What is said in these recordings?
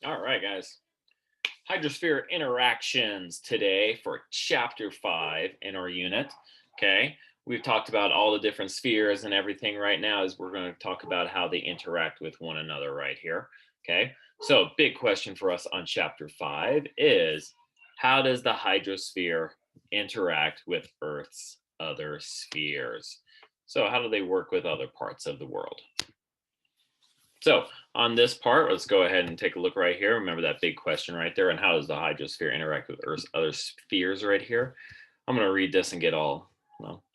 All right, guys. Hydrosphere interactions today for chapter 5 in our unit. Okay. We've talked about all the different spheres and everything right now, as we're going to talk about how they interact with one another right here. Okay. So, big question for us on chapter 5 is, how does the hydrosphere interact with Earth's other spheres? So, how do they work with other parts of the world? So on this part, let's go ahead and take a look right here. Remember that big question right there, and how does the hydrosphere interact with Earth's other spheres right here? I'm going to read this and get all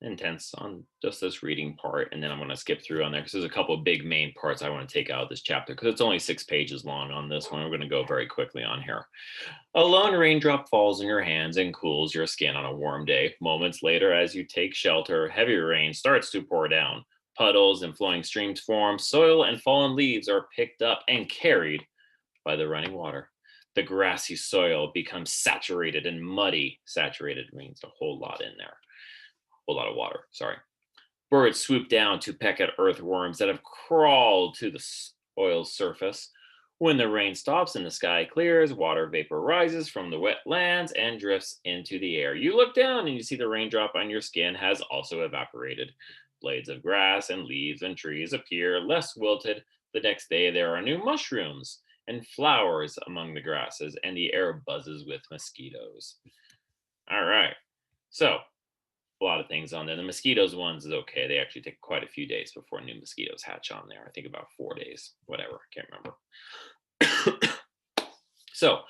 intense on just this reading part, and then I'm going to skip through on there because there's a couple of big main parts I want to take out of this chapter because it's only 6 pages long on this one. We're going to go very quickly on here. A lone raindrop falls in your hands and cools your skin on a warm day. Moments later, as you take shelter, heavier rain starts to pour down. Puddles and flowing streams form. Soil and fallen leaves are picked up and carried by the running water. The grassy soil becomes saturated and muddy. Saturated means a whole lot in there, a whole lot of water. Sorry. Birds swoop down to peck at earthworms that have crawled to the soil's surface. When the rain stops and the sky clears, water vapor rises from the wet lands and drifts into the air. You look down and you see the raindrop on your skin has also evaporated. Blades of grass and leaves and trees appear less wilted. The next day, there are new mushrooms and flowers among the grasses, and the air buzzes with mosquitoes. All right. So, a lot of things on there. The mosquitoes ones is okay. They actually take quite a few days before new mosquitoes hatch on there. I think about 4 days, whatever. I can't remember. So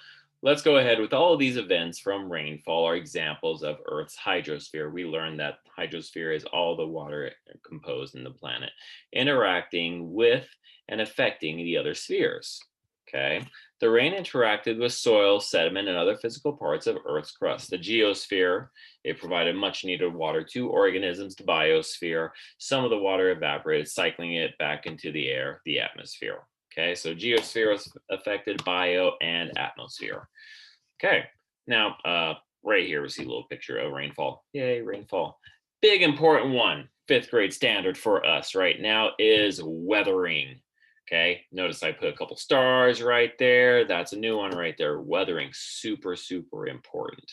let's go ahead with all of these events from rainfall are examples of Earth's hydrosphere. We learned that hydrosphere is all the water composed in the planet interacting with and affecting the other spheres. Okay. The rain interacted with soil, sediment, and other physical parts of Earth's crust. The geosphere, it provided much needed water to organisms. The biosphere, some of the water evaporated, cycling it back into the air, the atmosphere. Okay, so geosphere is affected, bio and atmosphere. Okay, now right here we see a little picture of rainfall. Yay, rainfall. Big important one, fifth grade standard for us right now is weathering. Okay, notice I put a couple stars right there. That's a new one right there. Weathering, super, super important.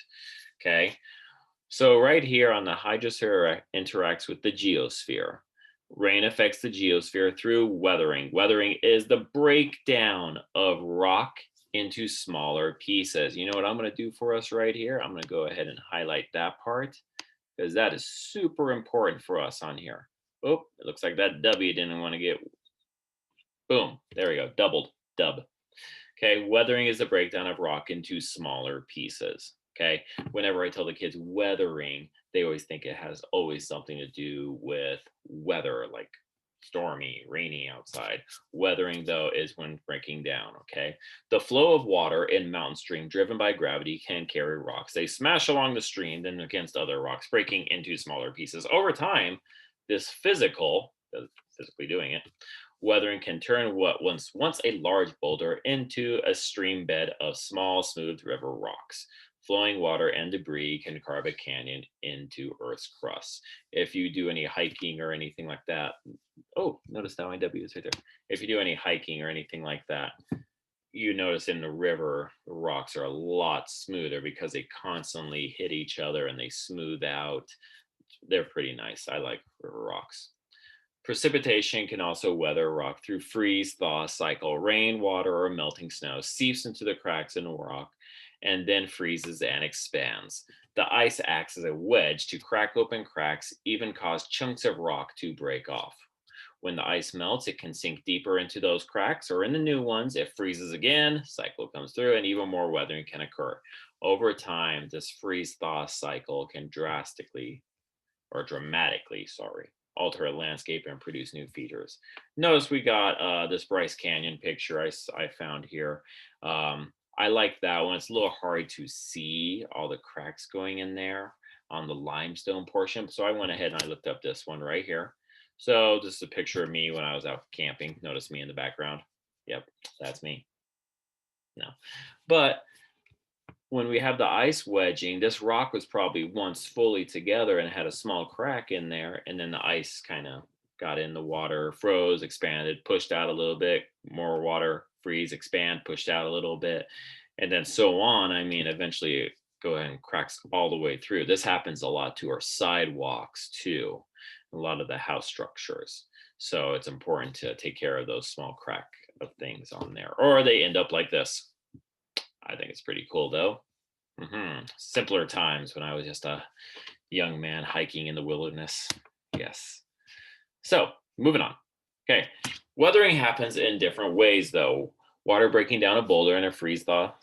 Okay, so right here on the hydrosphere interacts with the geosphere. Rain affects the geosphere through weathering. Weathering is the breakdown of rock into smaller pieces. You know what I'm going to do for us right here? I'm going to go ahead and highlight that part because that is super important for us on here. Oh, it looks like that W didn't want to get, boom, there we go, doubled, dub. Okay, weathering is the breakdown of rock into smaller pieces. Okay, whenever I tell the kids weathering, they always think it has always something to do with weather, like stormy, rainy outside. Weathering, though, is when breaking down. Okay, the flow of water in mountain stream driven by gravity can carry rocks. They smash along the stream, then against other rocks, breaking into smaller pieces. Over time, this physically doing it, weathering can turn what once a large boulder into a stream bed of small, smooth river rocks. Flowing water and debris can carve a canyon into Earth's crust. If you do any hiking or anything like that, oh, notice that my W is right there. If you do any hiking or anything like that, you notice in the river, the rocks are a lot smoother because they constantly hit each other and they smooth out. They're pretty nice. I like river rocks. Precipitation can also weather a rock through freeze thaw cycle. Rain, water, or melting snow seeps into the cracks in a rock and then freezes and expands. The ice acts as a wedge to crack open cracks, even cause chunks of rock to break off. When the ice melts, it can sink deeper into those cracks or in the new ones. It freezes again, cycle comes through, and even more weathering can occur. Over time, this freeze thaw cycle can dramatically, alter a landscape and produce new features. Notice we got this Bryce Canyon picture I found here. I like that one. It's a little hard to see all the cracks going in there on the limestone portion. So I went ahead and I looked up this one right here. So this is a picture of me when I was out camping. Notice me in the background. Yep, that's me. No. But when we have the ice wedging, this rock was probably once fully together and had a small crack in there. And then the ice kind of got in the water, froze, expanded, pushed out a little bit, more water, freeze, expand, pushed out a little bit, and then so on. I mean, eventually it go ahead and cracks all the way through. This happens a lot to our sidewalks too, a lot of the house structures. So it's important to take care of those small crack of things on there, or they end up like this. I think it's pretty cool though. Simpler times when I was just a young man hiking in the wilderness. Yes. So moving on. Okay. Weathering happens in different ways though. Water breaking down a boulder in a freeze thaw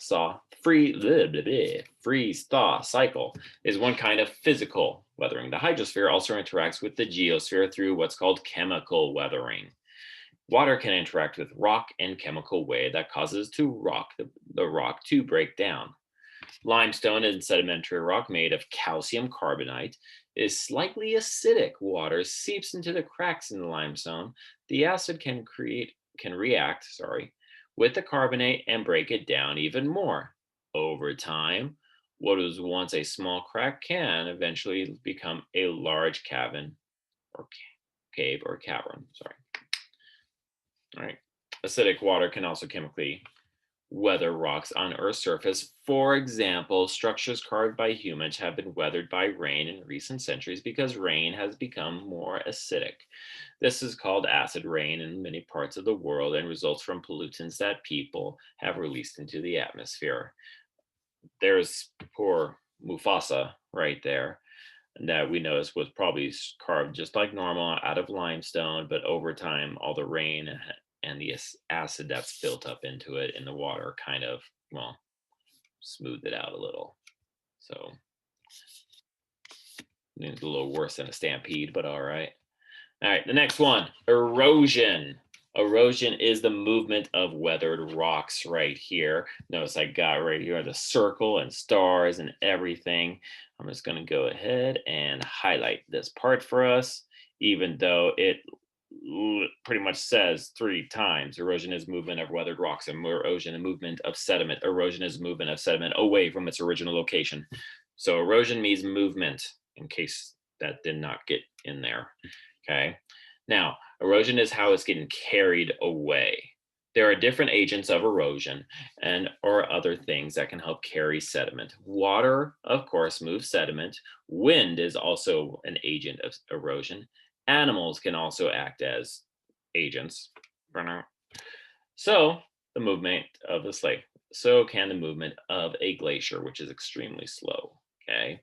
cycle is one kind of physical weathering. The hydrosphere also interacts with the geosphere through what's called chemical weathering. Water can interact with rock in chemical way that causes the rock to break down. Limestone and sedimentary rock made of calcium carbonate is slightly acidic. Water seeps into the cracks in the limestone. The acid can react, with the carbonate and break it down even more. Over time, what was once a small crack can eventually become a large cavern or cave or cavern. All right. Acidic water can also chemically weather rocks on Earth's surface. For example, structures carved by humans have been weathered by rain in recent centuries because rain has become more acidic. This is called acid rain in many parts of the world and results from pollutants that people have released into the atmosphere. There's poor Mufasa right there that we noticed was probably carved just like normal out of limestone, but over time, all the rain and the acid that's built up into it in the water kind of, well, smoothed it out a little. So it's a little worse than a stampede, but all right. All right, the next one, erosion. Erosion is the movement of weathered rocks right here. Notice I got right here the circle and stars and everything. I'm just going to go ahead and highlight this part for us, even though it pretty much says 3 times. Erosion is movement of weathered rocks, and erosion and movement of sediment. Erosion is movement of sediment away from its original location. So erosion means movement, in case that did not get in there. Okay. Now, erosion is how it's getting carried away. There are different agents of erosion or other things that can help carry sediment. Water, of course, moves sediment. Wind is also an agent of erosion. Animals can also act as agents. So the movement of the slate. So can the movement of a glacier, which is extremely slow. Okay.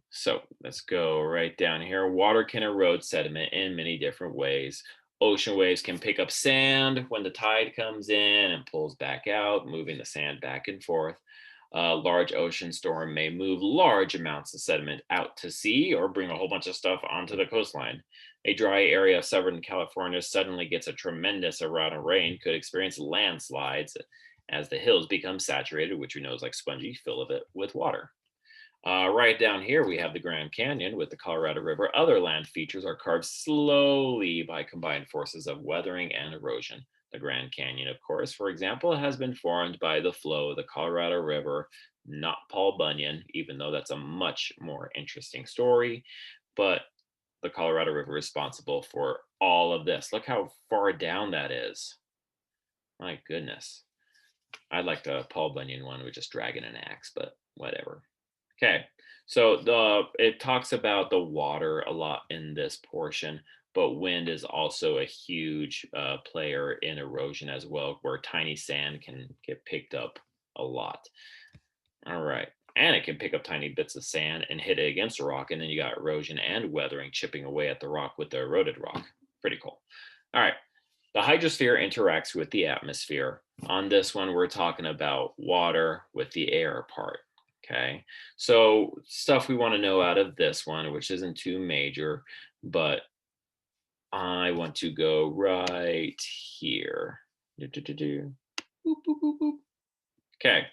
So let's go right down here. Water can erode sediment in many different ways. Ocean waves can pick up sand when the tide comes in and pulls back out, moving the sand back and forth. A large ocean storm may move large amounts of sediment out to sea or bring a whole bunch of stuff onto the coastline. A dry area of Southern California suddenly gets a tremendous amount of rain, could experience landslides as the hills become saturated, which we know is like spongy, fill of it with water. Right down here, we have the Grand Canyon with the Colorado River. Other land features are carved slowly by combined forces of weathering and erosion. The Grand Canyon, of course, for example, has been formed by the flow of the Colorado River, not Paul Bunyan, even though that's a much more interesting story. But the Colorado River is responsible for all of this. Look how far down that is. My goodness. I'd like the Paul Bunyan one with just dragging an axe, but whatever. Okay, so it talks about the water a lot in this portion, but wind is also a huge player in erosion as well, where tiny sand can get picked up a lot. All right, and it can pick up tiny bits of sand and hit it against a rock, and then you got erosion and weathering chipping away at the rock with the eroded rock. Pretty cool. All right, the hydrosphere interacts with the atmosphere. On this one, we're talking about water with the air part. Okay, so stuff we want to know out of this one, which isn't too major, but I want to go right here. Boop, boop, boop, boop. Okay,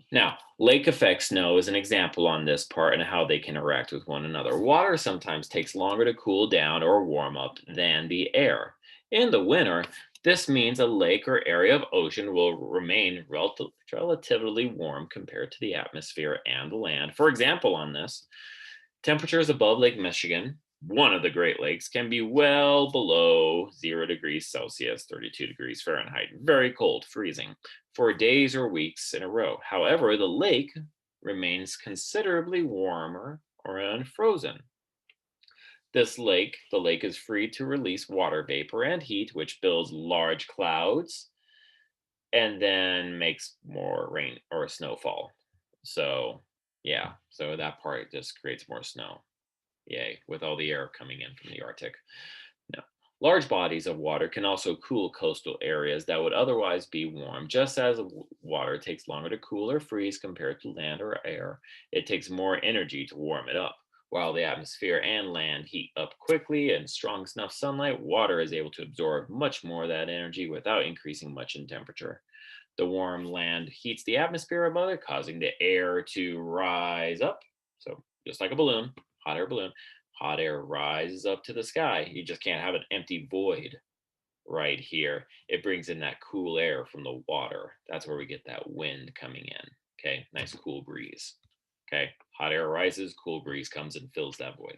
now lake effect snow is an example on this part and how they can interact with one another. Water sometimes takes longer to cool down or warm up than the air. In the winter, this means a lake or area of ocean will remain relatively warm compared to the atmosphere and the land. For example, on this, temperatures above Lake Michigan one of the Great Lakes can be well below 0 degrees Celsius, 32 degrees Fahrenheit, very cold, freezing, for days or weeks in a row. However, the lake remains considerably warmer or unfrozen. The lake is free to release water vapor and heat, which builds large clouds and then makes more rain or snowfall. So, yeah, so that part just creates more snow. Yay, with all the air coming in from the Arctic. No. Large bodies of water can also cool coastal areas that would otherwise be warm. Just as water takes longer to cool or freeze compared to land or air, it takes more energy to warm it up. While the atmosphere and land heat up quickly in strong enough sunlight, water is able to absorb much more of that energy without increasing much in temperature. The warm land heats the atmosphere above it, causing the air to rise up. So, just like a balloon, hot air balloon, hot air rises up to the sky. You just can't have an empty void right here. It brings in that cool air from the water. That's where we get that wind coming in. Okay, nice cool breeze. Okay, hot air rises, cool breeze comes and fills that void.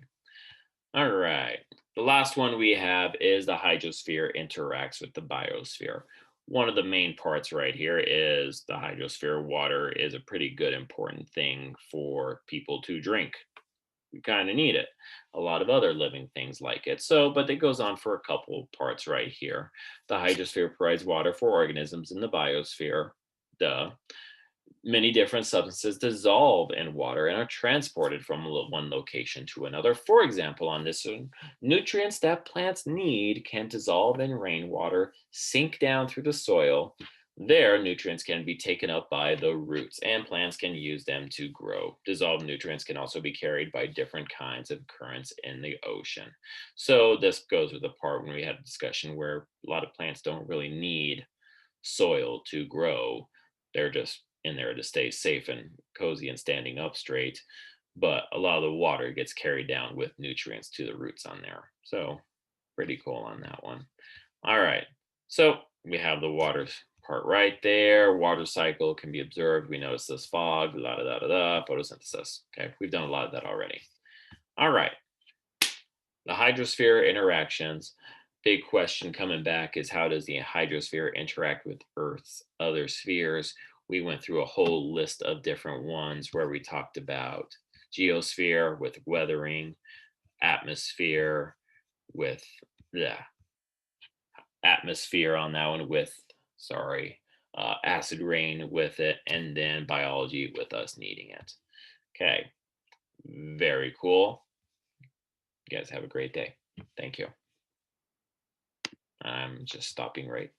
All right. The last one we have is the hydrosphere interacts with the biosphere. One of the main parts right here is the hydrosphere. Water is a pretty good, important thing for people to drink. We kind of need it. A lot of other living things like it. So, but it goes on for a couple parts right here. The hydrosphere provides water for organisms in the biosphere. Duh. Many different substances dissolve in water and are transported from one location to another. For example, on this one, nutrients that plants need can dissolve in rainwater, sink down through the soil. There, nutrients can be taken up by the roots, and plants can use them to grow. Dissolved nutrients can also be carried by different kinds of currents in the ocean. So, this goes with the part when we had a discussion where a lot of plants don't really need soil to grow. They're just in there to stay safe and cozy and standing up straight. But a lot of the water gets carried down with nutrients to the roots on there. So pretty cool on that one. All right. So we have the water part right there. Water cycle can be observed. We notice this fog, la da da da da, photosynthesis. Okay, we've done a lot of that already. All right. The hydrosphere interactions. Big question coming back is how does the hydrosphere interact with Earth's other spheres? We went through a whole list of different ones where we talked about geosphere with weathering, atmosphere with the atmosphere on that one with, sorry, acid rain with it, and then biology with us needing it. Okay, very cool. You guys have a great day. Thank you. I'm just stopping right